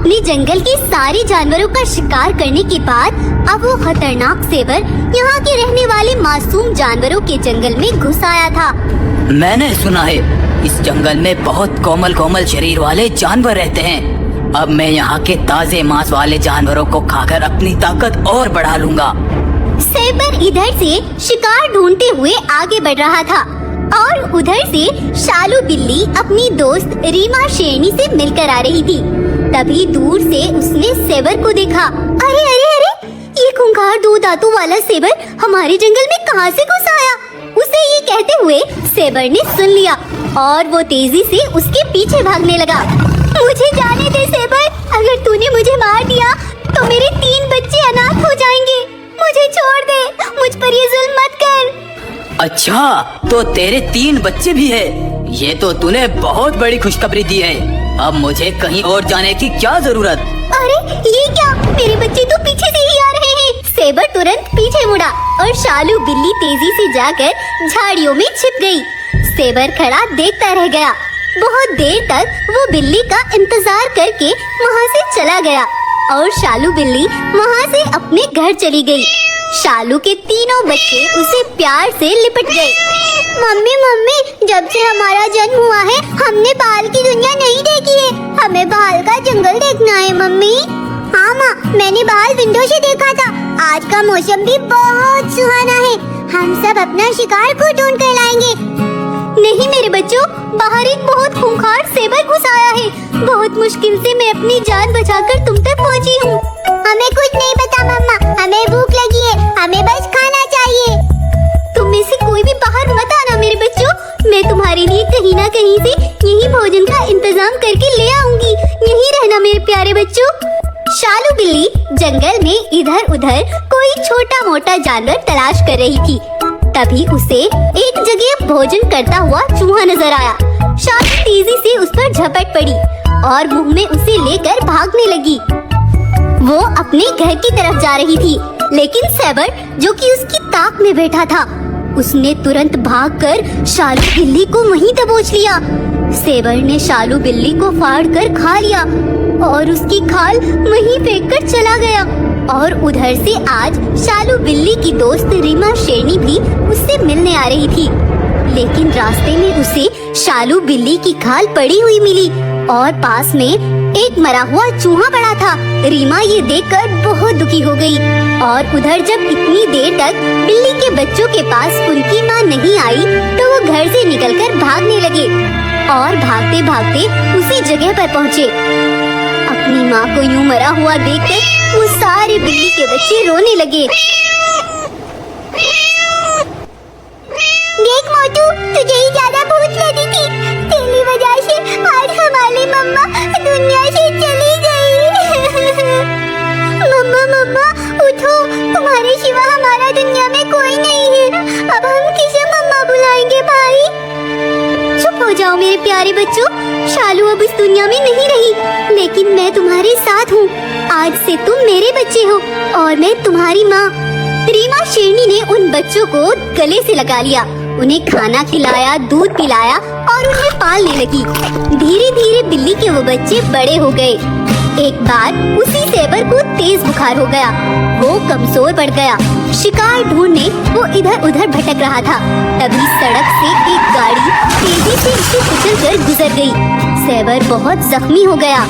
अपने जंगल के सारे जानवरों का शिकार करने के बाद अब वो खतरनाक सेबर यहाँ के रहने वाले मासूम जानवरों के जंगल में घुस आया था। मैंने सुना है इस जंगल में बहुत कोमल कोमल शरीर वाले जानवर रहते हैं। अब मैं यहाँ के ताजे मांस वाले जानवरों को खाकर अपनी ताकत और बढ़ा लूँगा। सेबर इधर से शिकार ढूंढते हुए आगे बढ़ रहा था और उधर से शालू बिल्ली अपनी दोस्त रीमा शेरनी से मिलकर आ रही थी। तभी दूर से उसने सेबर को देखा। अरे अरे अरे, ये खूंखार दो दांतों वाला सेबर हमारे जंगल में कहां से घुस आया? उसे ये कहते हुए सेबर ने सुन लिया और वो तेजी से उसके पीछे भागने लगा। मुझे जाने दे सेबर, अगर तूने मुझे मार दिया तो मेरे 3 बच्चे अनाथ हो जाएंगे। मुझे छोड़ दे, मुझ पर ये जुल्म मत कर। अच्छा, तो तेरे 3 बच्चे भी है? ये तो तूने बहुत बड़ी खुशखबरी दी है। अब मुझे कहीं और जाने की क्या जरूरत? अरे ये क्या, मेरे बच्चे तो पीछे से ही आ रहे हैं। सेबर तुरंत पीछे मुड़ा और शालू बिल्ली तेजी से जाकर झाड़ियों में छिप गई। सेबर खड़ा देखता रह गया। बहुत देर तक वो बिल्ली का इंतजार करके वहाँ से चला गया और शालू बिल्ली वहाँ से अपने घर चली गई। शालू के तीनों बच्चे उसे प्यार से लिपट गए। मम्मी मम्मी, जब से हमारा जन्म हुआ है हमने बाहर की दुनिया नहीं देखी है। हमें बाहर का जंगल देखना है मम्मी। हाँ माँ, मैंने बाहर विंडो से देखा था। आज का मौसम भी बहुत सुहाना है। हम सब अपना शिकार खुद ढूंढ कर लाएंगे। नहीं मेरे बच्चों, बाहर एक बहुत खूंखार सेबर घुस आया है। बहुत मुश्किल से मैं अपनी जान बचाकर तुम तक पहुँची हूँ। हमें कुछ नहीं पता मम्मा, हमें भूख लगी है, हमें बस खाना चाहिए। तुम में से कोई भी बाहर मत आना मेरे बच्चों, मैं तुम्हारे लिए कहीं ना कहीं से यही भोजन का इंतजाम करके ले आऊंगी। यहीं रहना मेरे प्यारे बच्चों। शालू बिल्ली जंगल में इधर उधर कोई छोटा मोटा जानवर तलाश कर रही थी। तभी उसे एक जगह भोजन करता हुआ चूहा नजर आया। शालू तेजी से उस पर झपट पड़ी और मुंह में उसे लेकर भागने लगी। वो अपने घर की तरफ जा रही थी, लेकिन सेबर जो कि उसकी ताक में बैठा था, उसने तुरंत भागकर शालू बिल्ली को वहीं दबोच लिया। सेबर ने शालू बिल्ली को फाड़कर खा लिया और उसकी खाल वहीं फेंककर चला गया। और उधर से आज शालू बिल्ली की दोस्त रीमा शेरनी भी उससे मिलने आ रही थी, लेकिन रास्ते में उसे शालू बिल्ली की खाल पड़ी हुई मिली और पास में एक मरा हुआ चूहा पड़ा था। रीमा ये देखकर बहुत दुखी हो गई और उधर जब इतनी देर तक बिल्ली के बच्चों के पास उनकी माँ नहीं आई तो वो घर से निकलकर भागने लगे और भागते भागते उसी जगह पर पहुँचे। अपनी माँ को यूं मरा हुआ देखकर वो सारे बिल्ली के बच्चे रोने लगे। देख मोटू, तुझे ही ज्यादा भूख लगी थी। तेरी वजह से आज हमारी मम्मा दुनिया से चली गई। मम्मा मम्मा उठो, तुम्हारे सिवा हमारा दुनिया में कोई नहीं है। अब हम किसे मम्मा बुलाएंगे भाई? चुप हो जाओ मेरे प्यारे बच्चों, शालू अब इस दुनिया में नहीं रही, लेकिन मैं तुम्हारे साथ हूँ। आज से तुम मेरे बच्चे हो और मैं तुम्हारी माँ। रीमा शेरनी ने उन बच्चों को गले से लगा लिया, उन्हें खाना खिलाया, दूध पिलाया और उन्हें पालने लगी। धीरे धीरे बिल्ली के वो बच्चे बड़े हो गए। एक बार उसी सेबर को तेज बुखार हो गया, वो कमजोर पड़ गया। शिकार ढूंढने वो इधर उधर भटक रहा था। तभी सड़क से एक गाड़ी तेजी से उसे कुचल कर गुजर गई। सेबर बहुत जख्मी हो गया।